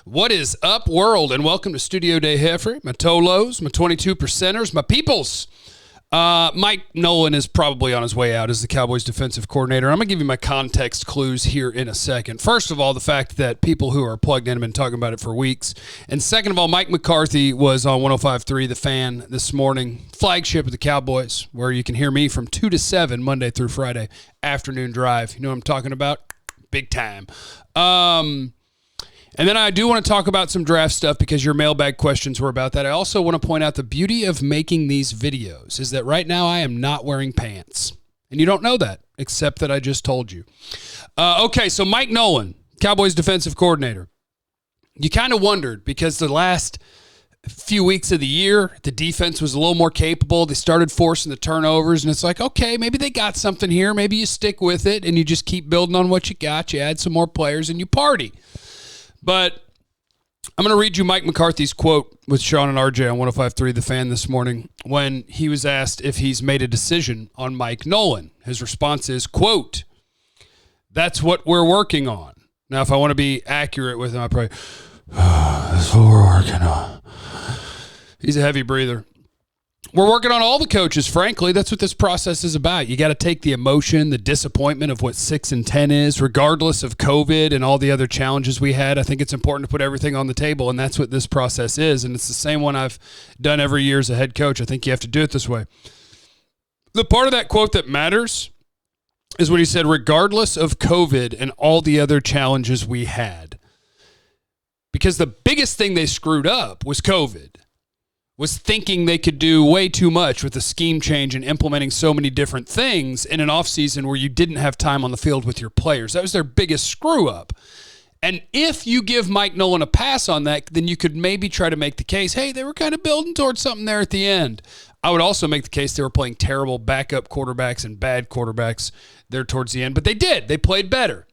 What is up, world? And welcome to Studio Day Heffrey, my Tolos, my 22 percenters, my peoples. Mike Nolan is probably on his way out as the Cowboys defensive coordinator. I'm going to give you my context clues here in a second. First of all, the fact that people who are plugged in have been talking about it for weeks. And second of all, Mike McCarthy was on 105.3 The Fan this morning, flagship of the Cowboys, where you can hear me from 2 to 7 Monday through Friday, afternoon drive. You know what I'm talking about? Big time. And then I do want to talk about some draft stuff because your mailbag questions were about that. I also want to point out the beauty of making these videos is that right now I am not wearing pants. And you don't know that, except that I just told you. Okay, so Mike Nolan, Cowboys defensive coordinator. You kind of wondered because the last few weeks of the year, the defense was a little more capable. They started forcing the turnovers, and it's like, okay, maybe they got something here. Maybe you stick with it, and you just keep building on what you got. You add some more players, and you party. But I'm going to read you Mike McCarthy's quote with Sean and RJ on 105.3 The Fan this morning when he was asked if he's made a decision on Mike Nolan. His response is, quote, "That's what we're working on." Now, if I want to be accurate with him, I probably, that's what we're working on. He's a heavy breather. We're working on all the coaches, frankly. That's what this process is about. You got to take the emotion, the disappointment of what 6-10 is, regardless of COVID and all the other challenges we had. I think it's important to put everything on the table, and that's what this process is. And it's the same one I've done every year as a head coach. I think you have to do it this way. The part of that quote that matters is when he said, regardless of COVID and all the other challenges we had. Because the biggest thing they screwed up was COVID. Was thinking they could do way too much with the scheme change and implementing so many different things in an offseason where you didn't have time on the field with your players. That was their biggest screw up. And if you give Mike Nolan a pass on that, then you could maybe try to make the case, hey, they were kind of building towards something there at the end. I would also make the case they were playing terrible backup quarterbacks and bad quarterbacks there towards the end, but they did. They played better.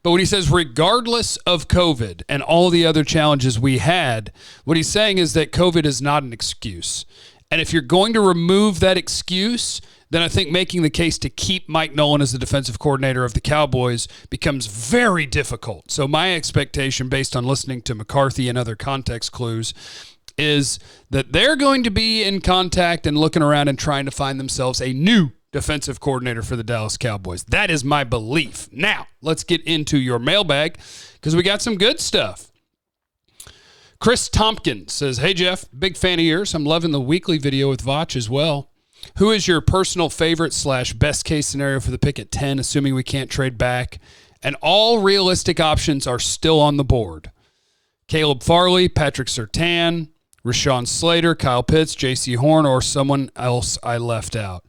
But when he says regardless of COVID and all the other challenges we had, what he's saying is that COVID is not an excuse. And if you're going to remove that excuse, then I think making the case to keep Mike Nolan as the defensive coordinator of the Cowboys becomes very difficult. So my expectation, based on listening to McCarthy and other context clues, is that they're going to be in contact and looking around and trying to find themselves a new defensive coordinator for the Dallas Cowboys. That is my belief. Now, let's get into your mailbag because we got some good stuff. Chris Tompkins says, hey, Jeff, big fan of yours. I'm loving the weekly video with Vach as well. Who is your personal favorite / best case scenario for the pick at 10, assuming we can't trade back? And all realistic options are still on the board. Caleb Farley, Patrick Surtain, Rashawn Slater, Kyle Pitts, J.C. Horn, or someone else I left out.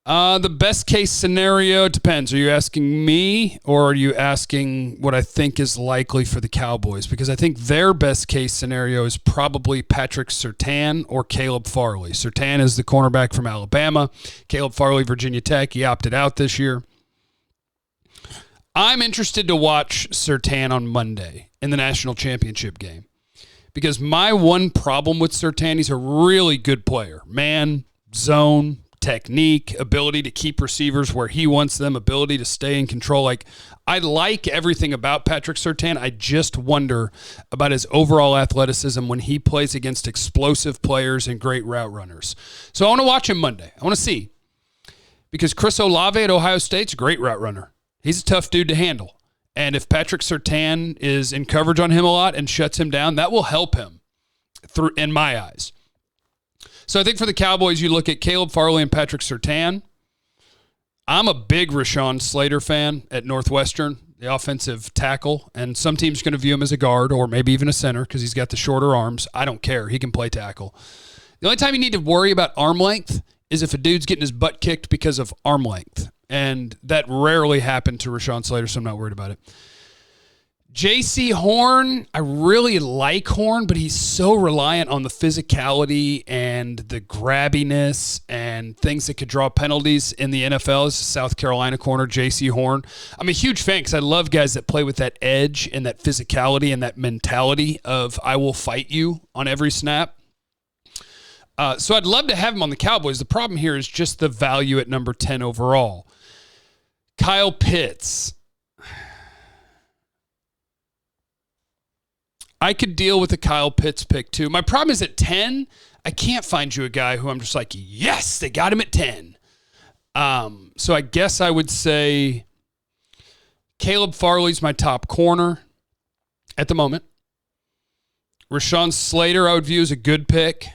The best case scenario, it depends. Are you asking me or are you asking what I think is likely for the Cowboys? Because I think their best case scenario is probably Patrick Surtain or Caleb Farley. Surtain is the cornerback from Alabama. Caleb Farley, Virginia Tech. He opted out this year. I'm interested to watch Surtain on Monday in the national championship game. Because my one problem with Surtain, he's a really good player. Man, zone, technique, ability to keep receivers where he wants them, ability to stay in control. Like, I like everything about Patrick Surtain. I just wonder about his overall athleticism when he plays against explosive players and great route runners. So I want to watch him Monday. I want to see. Because Chris Olave at Ohio State's a great route runner. He's a tough dude to handle. And if Patrick Surtain is in coverage on him a lot and shuts him down, that will help him through, in my eyes. So I think for the Cowboys, you look at Caleb Farley and Patrick Surtain. I'm a big Rashawn Slater fan at Northwestern, the offensive tackle, and some teams are going to view him as a guard or maybe even a center because he's got the shorter arms. I don't care. He can play tackle. The only time you need to worry about arm length is if a dude's getting his butt kicked because of arm length, and that rarely happened to Rashawn Slater, so I'm not worried about it. J.C. Horn, I really like Horn, but he's so reliant on the physicality and the grabbiness and things that could draw penalties in the NFL. This is South Carolina corner, J.C. Horn. I'm a huge fan because I love guys that play with that edge and that physicality and that mentality of I will fight you on every snap. So I'd love to have him on the Cowboys. The problem here is just the value at number 10 overall. Kyle Pitts. I could deal with the Kyle Pitts pick too. My problem is at 10, I can't find you a guy who I'm just like, yes, they got him at 10. So I guess I would say Caleb Farley's my top corner at the moment. Rashawn Slater I would view as a good pick.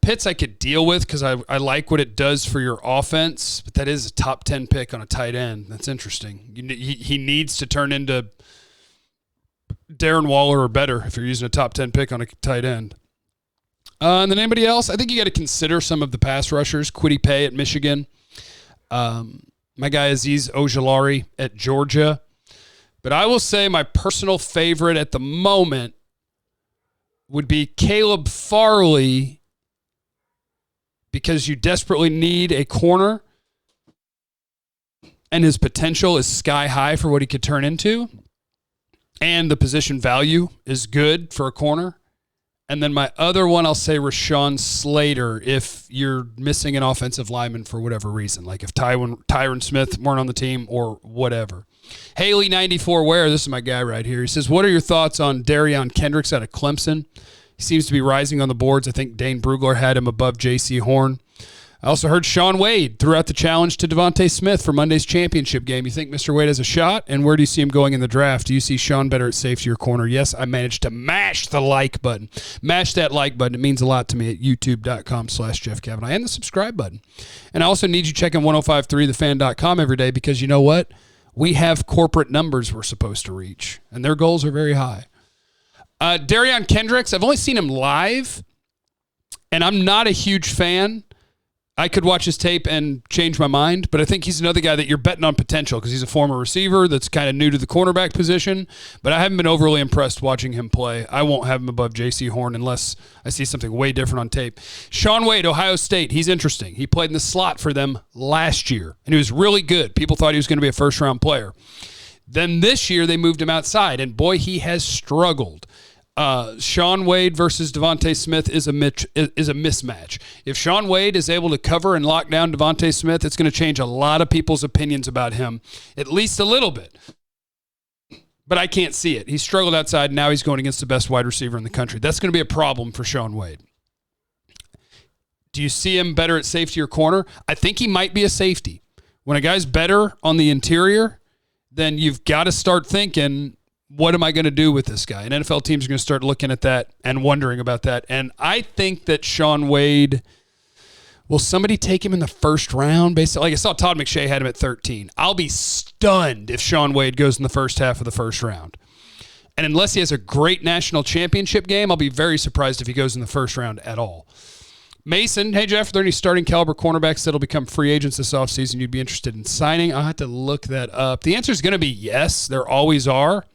Pitts I could deal with because I like what it does for your offense, but that is a top 10 pick on a tight end. That's interesting. He needs to turn into Darren Waller or better if you're using a top 10 pick on a tight end. And then anybody else? I think you got to consider some of the pass rushers. Kwity Paye at Michigan. My guy Azeez Ojulari at Georgia. But I will say my personal favorite at the moment would be Caleb Farley, because you desperately need a corner and his potential is sky high for what he could turn into. And the position value is good for a corner. And then my other one, I'll say Rashawn Slater if you're missing an offensive lineman for whatever reason, like if Tyron Smith weren't on the team or whatever. Haley 94 Ware, this is my guy right here. He says, what are your thoughts on Darion Kendricks out of Clemson? He seems to be rising on the boards. I think Dane Brugler had him above J.C. Horn. I also heard Shaun Wade threw out the challenge to Devontae Smith for Monday's championship game. You think Mr. Wade has a shot? And where do you see him going in the draft? Do you see Shaun better at safety or corner? Yes, I managed to mash the like button. Mash that like button. It means a lot to me at youtube.com/Jeff Cavanaugh and the subscribe button. And I also need you checking 1053thefan.com every day because you know what? We have corporate numbers we're supposed to reach, and their goals are very high. Darion Kendricks, I've only seen him live, and I'm not a huge fan. I could watch his tape and change my mind, but I think he's another guy that you're betting on potential because he's a former receiver that's kind of new to the cornerback position, but I haven't been overly impressed watching him play. I won't have him above J.C. Horn unless I see something way different on tape. Shaun Wade, Ohio State, he's interesting. He played in the slot for them last year, and he was really good. People thought he was going to be a first-round player. Then this year they moved him outside, and boy, he has struggled. Shaun Wade versus Devontae Smith is a mismatch. If Shaun Wade is able to cover and lock down Devontae Smith, it's going to change a lot of people's opinions about him, at least a little bit. But I can't see it. He struggled outside, and now he's going against the best wide receiver in the country. That's going to be a problem for Shaun Wade. Do you see him better at safety or corner? I think he might be a safety. When a guy's better on the interior, then you've got to start thinking, what am I going to do with this guy? And NFL teams are going to start looking at that and wondering about that. And I think that Shaun Wade, will somebody take him in the first round? Basically, like I saw Todd McShay had him at 13. I'll be stunned if Shaun Wade goes in the first half of the first round. And unless he has a great national championship game, I'll be very surprised if he goes in the first round at all. Mason, hey Jeff, are there any starting caliber cornerbacks that'll become free agents this offseason you'd be interested in signing? I'll have to look that up. The answer is going to be yes. There always are.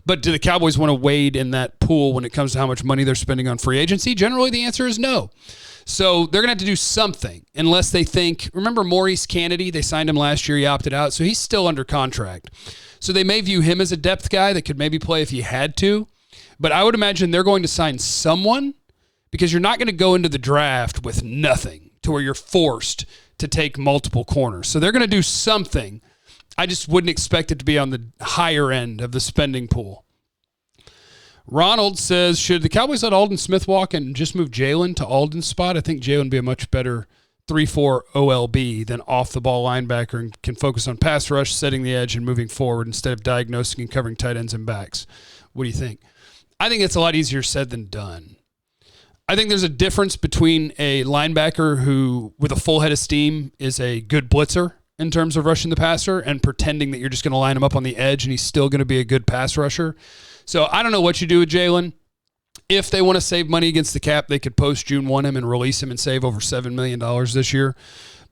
But do the Cowboys want to wade in that pool when it comes to how much money they're spending on free agency? Generally, the answer is no. So they're going to have to do something unless they think, remember Maurice Kennedy? They signed him last year. He opted out. So he's still under contract. So they may view him as a depth guy that could maybe play if he had to. But I would imagine they're going to sign someone because you're not going to go into the draft with nothing to where you're forced to take multiple corners. So they're going to do something. I just wouldn't expect it to be on the higher end of the spending pool. Ronald says, should the Cowboys let Aldon Smith walk and just move Jalen to Aldon's spot? I think Jalen would be a much better 3-4 OLB than off-the-ball linebacker and can focus on pass rush, setting the edge, and moving forward instead of diagnosing and covering tight ends and backs. What do you think? I think it's a lot easier said than done. I think there's a difference between a linebacker who, with a full head of steam, is a good blitzer in terms of rushing the passer and pretending that you're just going to line him up on the edge and he's still going to be a good pass rusher. So I don't know what you do with Jalen. If they want to save money against the cap, they could post June 1 him and release him and save over $7 million this year.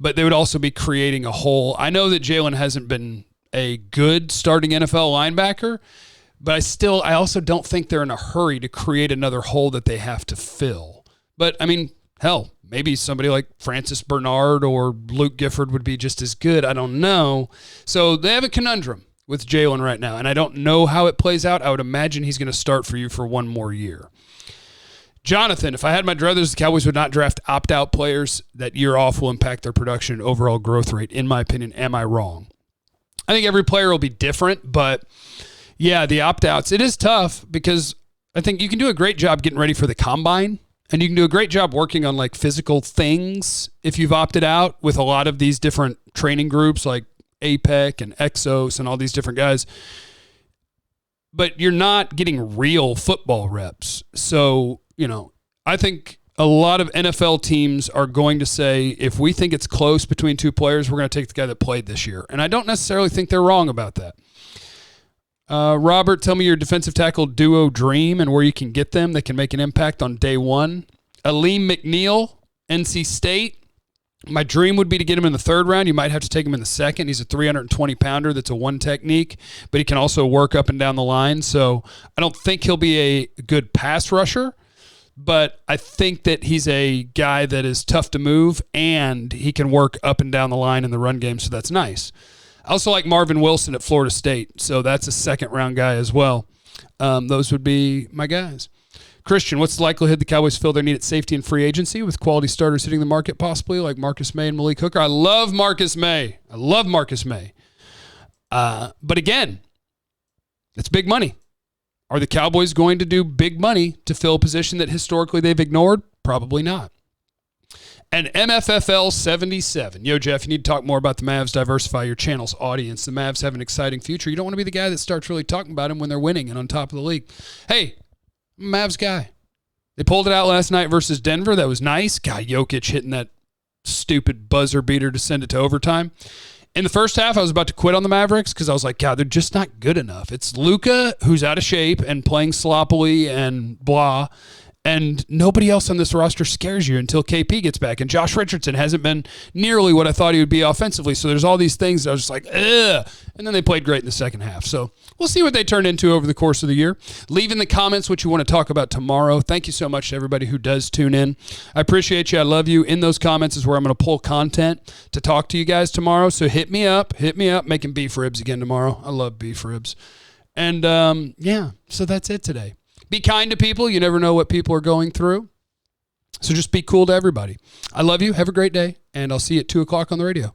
But they would also be creating a hole. I know that Jalen hasn't been a good starting NFL linebacker, but I also don't think they're in a hurry to create another hole that they have to fill. But, I mean, hell, maybe somebody like Francis Bernard or Luke Gifford would be just as good. I don't know. So they have a conundrum with Jalen right now, and I don't know how it plays out. I would imagine he's going to start for you for one more year. Jonathan, if I had my druthers, the Cowboys would not draft opt-out players. That year off will impact their production and overall growth rate. In my opinion, am I wrong? I think every player will be different, but Yeah, the opt-outs. It is tough because I think you can do a great job getting ready for the combine, and you can do a great job working on like physical things if you've opted out with a lot of these different training groups like APEC and Exos and all these different guys. But you're not getting real football reps. So, I think a lot of NFL teams are going to say, if we think it's close between two players, we're going to take the guy that played this year. And I don't necessarily think they're wrong about that. Robert, tell me your defensive tackle duo dream and where you can get them that can make an impact on day one. Aleem McNeil, NC State. My dream would be to get him in the third round. You might have to take him in the second. He's a 320-pounder that's a one technique, but he can also work up and down the line. So I don't think he'll be a good pass rusher, but I think that he's a guy that is tough to move, and he can work up and down the line in the run game, so that's nice. I also like Marvin Wilson at Florida State, so that's a second-round guy as well. Those would be my guys. Christian, what's the likelihood the Cowboys fill their need at safety and free agency with quality starters hitting the market possibly, like Marcus May and Malik Hooker? I love Marcus May. But again, it's big money. Are the Cowboys going to do big money to fill a position that historically they've ignored? Probably not. And MFFL 77. Yo, Jeff, you need to talk more about the Mavs. Diversify your channel's audience. The Mavs have an exciting future. You don't want to be the guy that starts really talking about them when they're winning and on top of the league. Hey, I'm a Mavs guy. They pulled it out last night versus Denver. That was nice. God, Jokic hitting that stupid buzzer beater to send it to overtime. In the first half, I was about to quit on the Mavericks because I was like, God, they're just not good enough. It's Luka, who's out of shape and playing sloppily and blah, and nobody else on this roster scares you until KP gets back. And Josh Richardson hasn't been nearly what I thought he would be offensively. So there's all these things that I was just like, ugh. And then they played great in the second half. So we'll see what they turn into over the course of the year. Leave in the comments what you want to talk about tomorrow. Thank you so much to everybody who does tune in. I appreciate you. I love you. In those comments is where I'm going to pull content to talk to you guys tomorrow. So hit me up, making beef ribs again tomorrow. I love beef ribs. And so that's it today. Be kind to people. You never know what people are going through. So just be cool to everybody. I love you. Have a great day. And I'll see you at 2 o'clock on the radio.